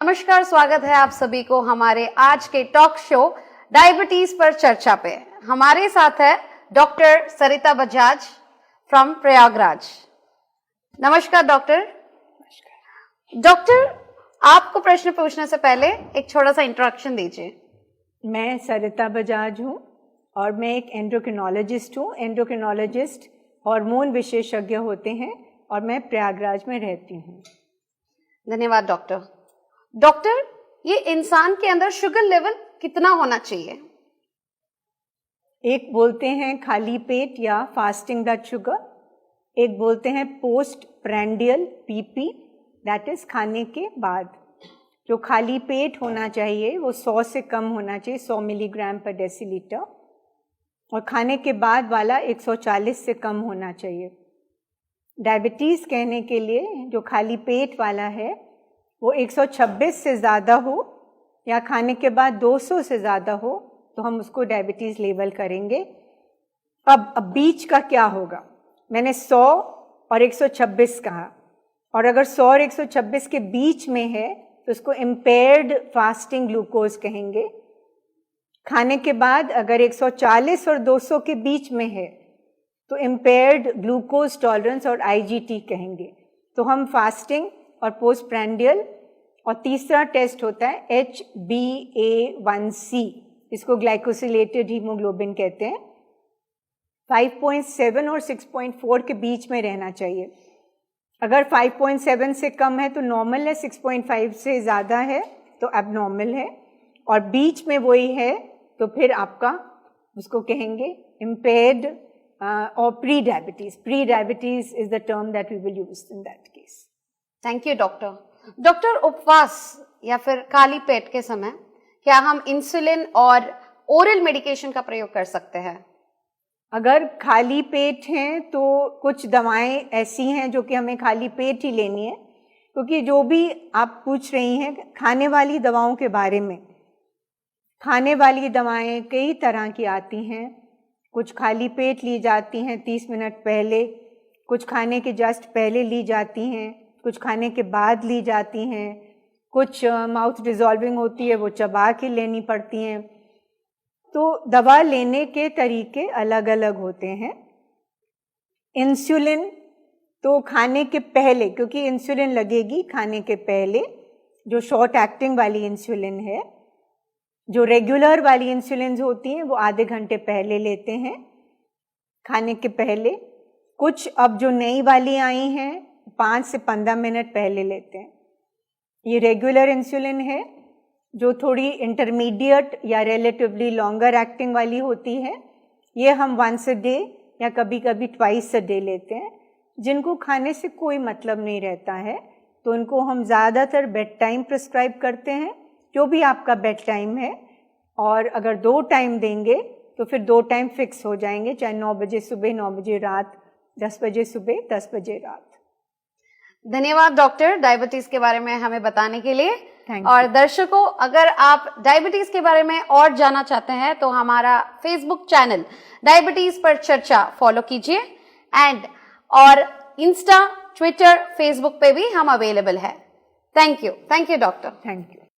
नमस्कार, स्वागत है आप सभी को हमारे आज के टॉक शो डायबिटीज पर चर्चा पे। हमारे साथ है doctor Sarita Bajaj from Prayagraj. नमस्कार डॉक्टर। डॉक्टर, आपको प्रश्न पूछने से पहले एक छोटा सा इंट्रोडक्शन दीजिए। मैं सरिता बजाज हूँ और मैं एक एंडोक्रिनोलॉजिस्ट हूँ। एंडोक्रिनोलॉजिस्ट हार्मोन विशेषज्ञ होते हैं और मैं प्रयागराज में रहती हूँ। धन्यवाद डॉक्टर। डॉक्टर, ये इंसान के अंदर शुगर लेवल कितना होना चाहिए? एक बोलते हैं खाली पेट या फास्टिंग ब्लड शुगर, एक बोलते हैं post prandial PP, that is खाने के बाद। जो खाली पेट होना चाहिए वो 100 से कम होना चाहिए, 100 मिलीग्राम पर डेसीलीटर, और खाने के बाद वाला 140 से कम होना चाहिए। डायबिटीज़ कहने के लिए जो खाली पेट वाला है वो 126 से ज़्यादा हो या खाने के बाद 200 से ज़्यादा हो तो हम उसको डायबिटीज़ लेबल करेंगे। अब बीच का क्या होगा? मैंने 100 और 126 कहा, और अगर 100 और 126 के बीच में है तो उसको इम्पेयर्ड फास्टिंग ग्लूकोज कहेंगे। खाने के बाद अगर 140 और 200 के बीच में है तो इम्पेयर्ड ग्लूकोज टॉलरेंस और आईजीटी कहेंगे। तो हम फास्टिंग और पोस्ट प्रैंडियल, और तीसरा टेस्ट होता है HbA1c, इसको ग्लाइकोसिलेटेड हीमोग्लोबिन कहते हैं। 5.7 और 6.4 के बीच में रहना चाहिए। अगर 5.7 से कम है तो नॉर्मल है, 6.5 से ज़्यादा है तो एबनॉर्मल है, और बीच में वही है तो फिर आपका उसको कहेंगे इम्पेयर्ड और pre diabetes. Pre diabetes is the term that we will use in that case. Thank you doctor. Doctor, उपवास या फिर खाली पेट के समय क्या हम इंसुलिन और ओरल मेडिकेशन का प्रयोग कर सकते हैं? अगर खाली पेट हैं तो कुछ दवाएं ऐसी हैं जो कि हमें खाली पेट ही लेनी है, क्योंकि जो भी आप पूछ रही हैं खाने वाली दवाओं के बारे में, खाने वाली दवाएं कई तरह की आती हैं। कुछ खाली पेट ली जाती हैं 30 मिनट पहले, कुछ खाने के जस्ट पहले ली जाती हैं, कुछ खाने के बाद ली जाती हैं, कुछ माउथ डिजॉल्विंग होती है वो चबा के लेनी पड़ती हैं। तो दवा लेने के तरीके अलग अलग होते हैं। इंसुलिन तो खाने के पहले, क्योंकि इंसुलिन लगेगी खाने के पहले, जो शॉर्ट एक्टिंग वाली इंसुलिन है। जो रेगुलर वाली इंसुलिन होती हैं वो आधे घंटे पहले लेते हैं खाने के पहले। कुछ अब जो नई वाली आई हैं 5 से 15 मिनट पहले लेते हैं। ये रेगुलर इंसुलिन है। जो थोड़ी इंटरमीडिएट या रिलेटिवली लॉन्गर एक्टिंग वाली होती है ये हम 1 a डे या कभी कभी 2 a डे लेते हैं। जिनको खाने से कोई मतलब नहीं रहता है तो उनको हम ज़्यादातर बेड टाइम प्रिस्क्राइब करते हैं, जो भी आपका बेड टाइम है, और अगर 2 टाइम देंगे तो फिर 2 टाइम फिक्स हो जाएंगे, चाहे 9 बजे सुबह, 9 बजे रात, 10 बजे सुबह, 10 बजे रात। धन्यवाद डॉक्टर, डायबिटीज के बारे में हमें बताने के लिए। और दर्शकों, अगर आप डायबिटीज के बारे में और जानना चाहते हैं तो हमारा फेसबुक चैनल डायबिटीज पर चर्चा फॉलो कीजिए, और इंस्टा, ट्विटर, फेसबुक पे भी हम अवेलेबल है। Thank you doctor. Thank you.